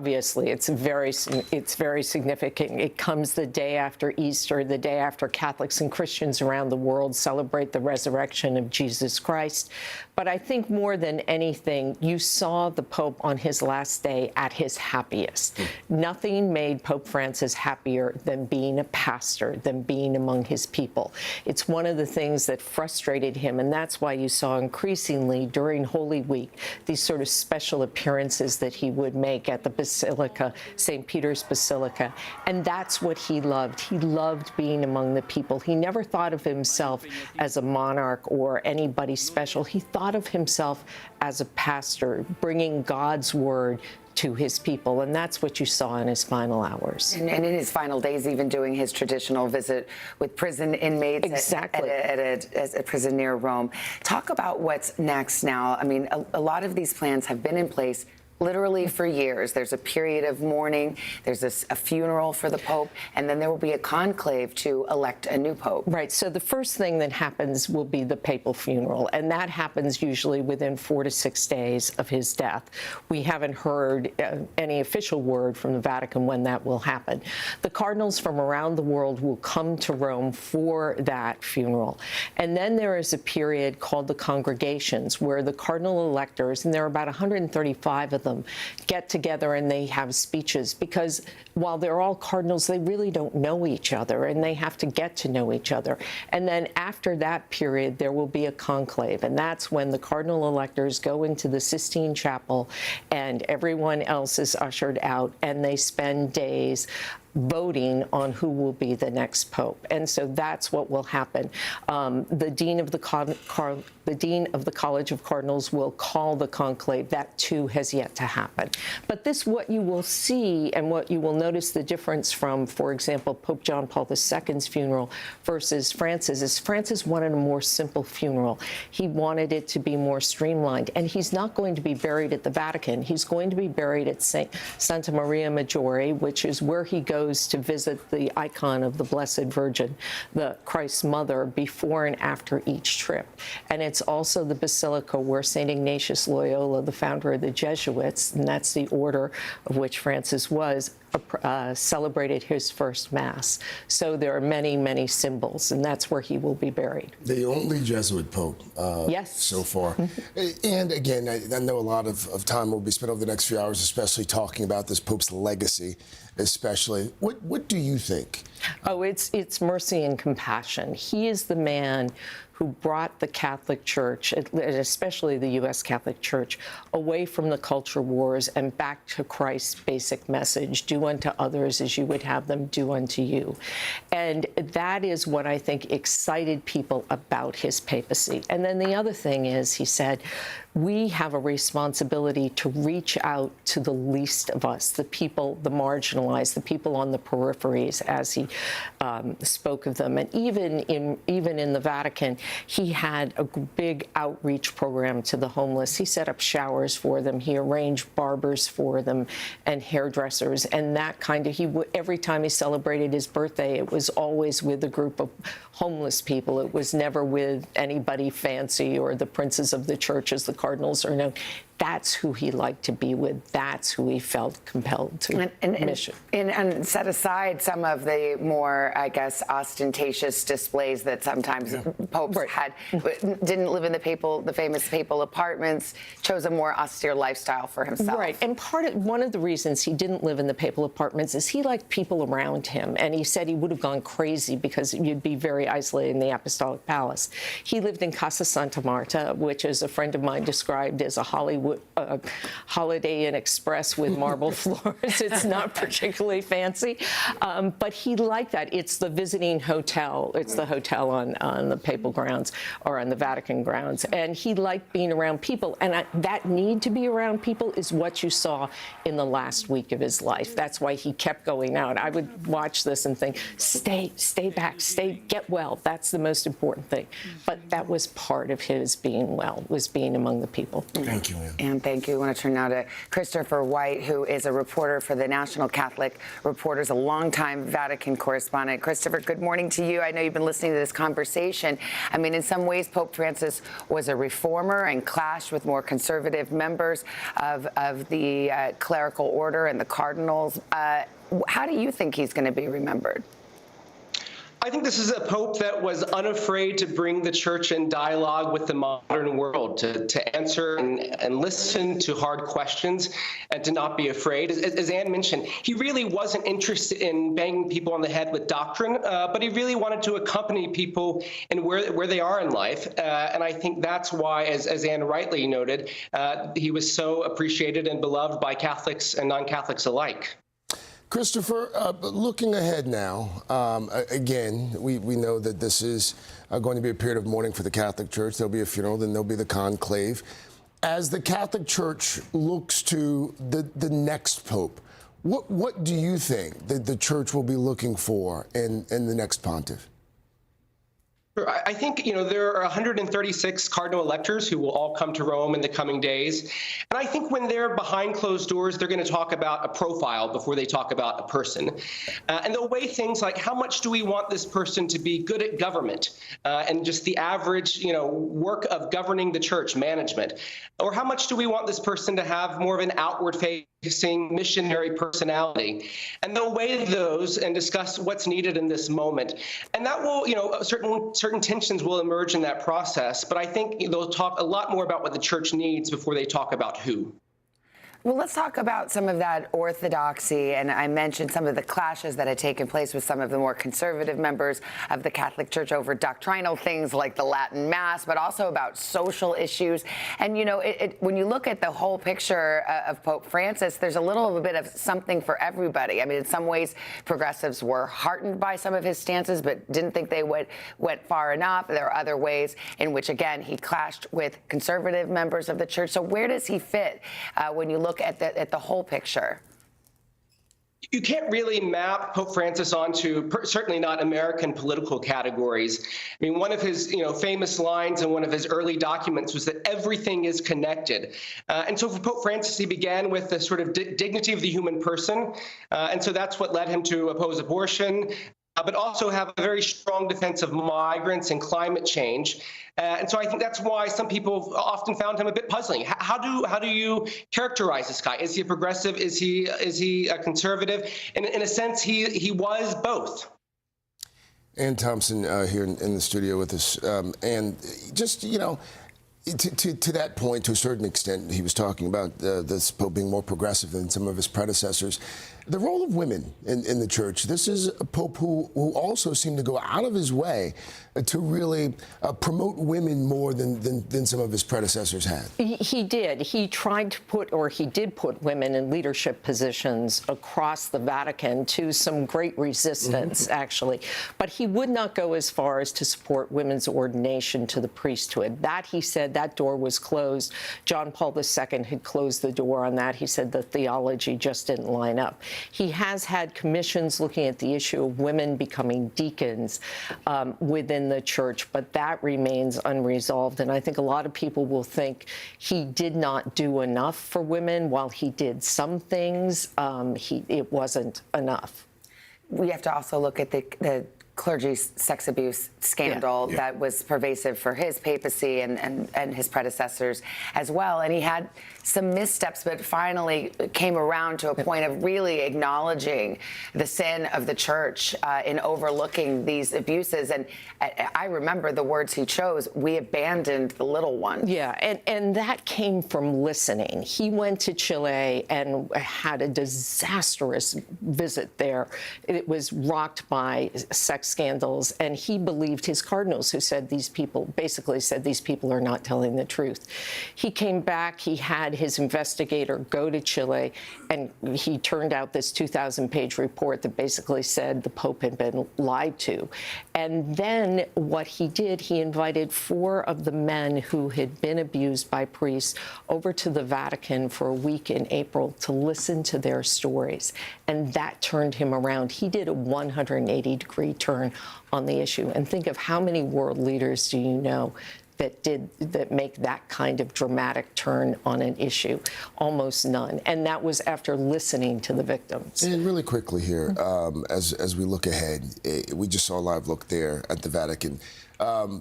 obviously, it's very significant. It comes the day after Easter, the day after Catholics and Christians around the world celebrate the resurrection of Jesus Christ. But I think more than anything, you saw the Pope on his last day at his happiest. Nothing made Pope Francis happier than being a pastor, than being among his people. It's one of the things that frustrated him, and that's why you saw increasingly during Holy Week these sort of special appearances that he would make at the Basilica, St. Peter's Basilica. And that's what he loved. He loved being among the people. He never thought of himself as a monarch or anybody special. He thought of himself as a pastor, bringing God's word to his people, and that's what you saw in his final hours. And in his final days, even doing his traditional visit with prison inmates exactly. at a prison near Rome. Talk about what's next now. I mean, a lot of these plans have been in place literally for years. There's a period of mourning, there's a funeral for the Pope, and then there will be a conclave to elect a new Pope. Right, so the first thing that happens will be the papal funeral, and that happens usually within 4 to 6 days of his death. We haven't heard any official word from the Vatican when that will happen. The cardinals from around the world will come to Rome for that funeral. And then there is a period called the congregations, where the cardinal electors, and there are about 135 of them, get together and they have speeches, because while they're all cardinals, they really don't know each other, and they have to get to know each other. And then after that period, there will be a conclave, and that's when the cardinal electors go into the Sistine Chapel and everyone else is ushered out, and they spend days voting on who will be the next pope. And so that's what will happen. The dean of the College of Cardinals will call the conclave. That too has yet to happen. But this, what you will see and what you will notice the difference from, for example, Pope John Paul II's funeral versus Francis, is Francis wanted a more simple funeral. He wanted it to be more streamlined. And he's not going to be buried at the Vatican. He's going to be buried at Santa Maria Maggiore, which is where he goes to visit the icon of the Blessed Virgin, the Christ's mother, before and after each trip. And it's also the basilica where St. Ignatius Loyola, the founder of the Jesuits, and that's the order of which Francis was, celebrated his first Mass. So there are many, many symbols, and that's where he will be buried. The only Jesuit pope yes. so far. And again, I know a lot of time will be spent over the next few hours, especially talking about this pope's legacy, especially. What do you think? Oh, it's mercy and compassion. He is the man who brought the Catholic Church, especially the U.S. Catholic Church, away from the culture wars and back to Christ's basic message: do unto others as you would have them do unto you. And that is what I think excited people about his papacy. And then the other thing is, he said, we have a responsibility to reach out to the least of us, the people, the marginalized, the people on the peripheries, as he spoke of them. And even in the Vatican, he had a big outreach program to the homeless. He set up showers for them. He arranged barbers for them and hairdressers, and that kind of, every time he celebrated his birthday, it was always with a group of homeless people. It was never with anybody fancy or the princes of the church, as the cardinals are known. That's who he liked to be with. That's who he felt compelled to mission. And set aside some of the more, I guess, ostentatious displays that sometimes popes had. Didn't live in the famous papal apartments. Chose a more austere lifestyle for himself. Right. And one of the reasons he didn't live in the papal apartments is he liked people around him. And he said he would have gone crazy because you'd be very isolated in the Apostolic Palace. He lived in Casa Santa Marta, which, as a friend of mine described, as a Holiday Inn Express with marble floors. It's not particularly fancy, but he liked that. It's the visiting hotel. It's the hotel on the papal grounds or on the Vatican grounds. And he liked being around people. And that need to be around people is what you saw in the last week of his life. That's why he kept going out. I would watch this and think, stay back, get well. That's the most important thing. But that was part of his being well, was being among the people. Thank you, Ann. And thank you. I want to turn now to Christopher White, who is a reporter for the National Catholic Reporters, a longtime Vatican correspondent. Christopher, good morning to you. I know you've been listening to this conversation. I mean, in some ways, Pope Francis was a reformer and clashed with more conservative members of the clerical order and the cardinals. How do you think he's going to be remembered? I think this is a pope that was unafraid to bring the church in dialogue with the modern world, to answer and listen to hard questions and to not be afraid. As Anne mentioned, he really wasn't interested in banging people on the head with doctrine, but he really wanted to accompany people in where they are in life. And I think that's why, as Anne rightly noted, he was so appreciated and beloved by Catholics and non-Catholics alike. Christopher, looking ahead now, again, we know that this is going to be a period of mourning for the Catholic Church. There'll be a funeral, then there'll be the conclave. As the Catholic Church looks to the next pope, what do you think that the Church will be looking for in the next pontiff? I think, there are 136 cardinal electors who will all come to Rome in the coming days. And I think when they're behind closed doors, they're going to talk about a profile before they talk about a person. And they'll weigh things like, how much do we want this person to be good at government and just the average, work of governing the church, management? Or how much do we want this person to have more of an outward-facing missionary personality? And they'll weigh those and discuss what's needed in this moment. And that will, certain tensions will emerge in that process, but I think they'll talk a lot more about what the church needs before they talk about who. Well, let's talk about some of that orthodoxy. And I mentioned some of the clashes that had taken place with some of the more conservative members of the Catholic Church over doctrinal things like the Latin Mass, but also about social issues. And, when you look at the whole picture of Pope Francis, there's a little bit of something for everybody. I mean, in some ways, progressives were heartened by some of his stances, but didn't think they went far enough. There are other ways in which, again, he clashed with conservative members of the church. So where does he fit when you look at the whole picture? You can't really map Pope Francis onto, certainly not American political categories. I mean, one of his, famous lines in one of his early documents was that everything is connected. And so for Pope Francis, he began with the sort of dignity of the human person. And so that's what led him to oppose abortion, but also have a very strong defense of migrants and climate change. And so I think that's why some people often found him a bit puzzling. How do you characterize this guy? Is he a progressive? Is he a conservative? And in a sense, he was both. Ann Thompson here in the studio with us, and just to that point, to a certain extent, he was talking about this Pope being more progressive than some of his predecessors. The role of women in the church. This is a Pope who also seemed to go out of his way to really promote women more than some of his predecessors had. He did. He tried to put, or he did put women in leadership positions across the Vatican to some great resistance, actually. But he would not go as far as to support women's ordination to the priesthood. That, he said, that door was closed. John Paul II had closed the door on that. He said the theology just didn't line up. He has had commissions looking at the issue of women becoming deacons within the church, but that remains unresolved. And I think a lot of people will think he did not do enough for women. While he did some things, it wasn't enough. We have to also look at the clergy sex abuse scandal that was pervasive for his papacy and his predecessors as well. And he had some missteps, but finally came around to a point of really acknowledging the sin of the church in overlooking these abuses. And I remember the words he chose: "We abandoned the little one." Yeah, and that came from listening. He went to Chile and had a disastrous visit there. It was rocked by sex scandals, and he believed his cardinals, who said these people, basically said these people are not telling the truth. He came back, he had his investigator go to Chile, and he turned out this 2,000-page report that basically said the Pope had been lied to. And then what he did, he invited 4 of the men who had been abused by priests over to the Vatican for a week in April to listen to their stories. And that turned him around. He did a 180-degree turn on the issue. And think of how many world leaders do you know that make that kind of dramatic turn on an issue. Almost none. And that was after listening to the victims. And really quickly here, as we look ahead, we just saw a live look there at the Vatican.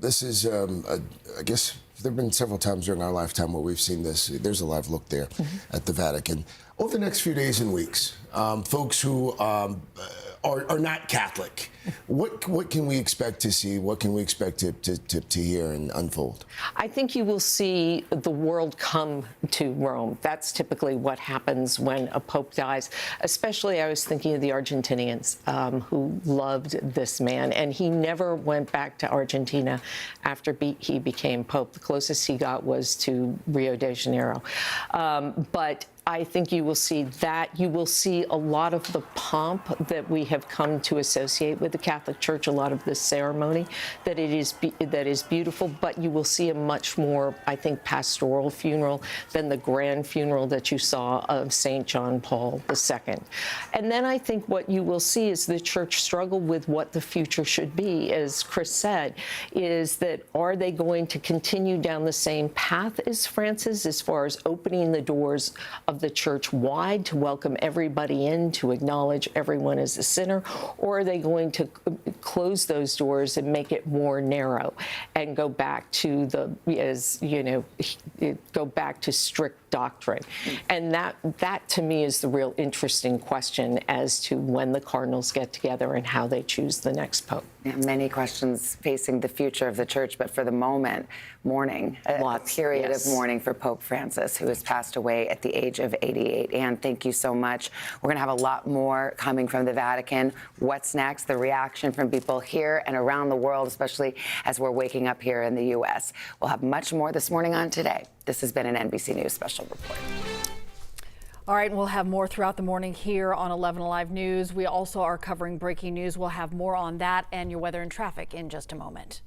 This is, I guess, there have been several times during our lifetime where we've seen this. There's a live look there at the Vatican. Over the next few days and weeks, folks who are not Catholic, what can we expect to see? What can we expect to hear and unfold? I think you will see the world come to Rome. That's typically what happens when a pope dies. Especially, I was thinking of the Argentinians who loved this man, and he never went back to Argentina after he became pope. The closest he got was to Rio de Janeiro. But I think you will see that. You will see a lot of the pomp that we have come to associate with the Catholic Church, a lot of the ceremony, that is beautiful, but you will see a much more, I think, pastoral funeral than the grand funeral that you saw of St. John Paul II. And then I think what you will see is the Church struggle with what the future should be, as Chris said, is that are they going to continue down the same path as Francis as far as opening the doors of the Church wide to welcome everybody in, to acknowledge everyone as a sinner, or are they going to close those doors and make it more narrow and go back to go back to strict doctrine? And that to me is the real interesting question as to when the cardinals get together and how they choose the next pope. Yeah, many questions facing the future of the Church, but for the moment, mourning, a period of mourning for Pope Francis, who has passed away at the age of 88. Anne, thank you so much. We're going to have a lot more coming from the Vatican. What's next? The reaction from people here and around the world, especially as we're waking up here in the U.S. We'll have much more this morning on Today. This has been an NBC News special report. All right, we'll have more throughout the morning here on 11 Alive News. We also are covering breaking news. We'll have more on that and your weather and traffic in just a moment.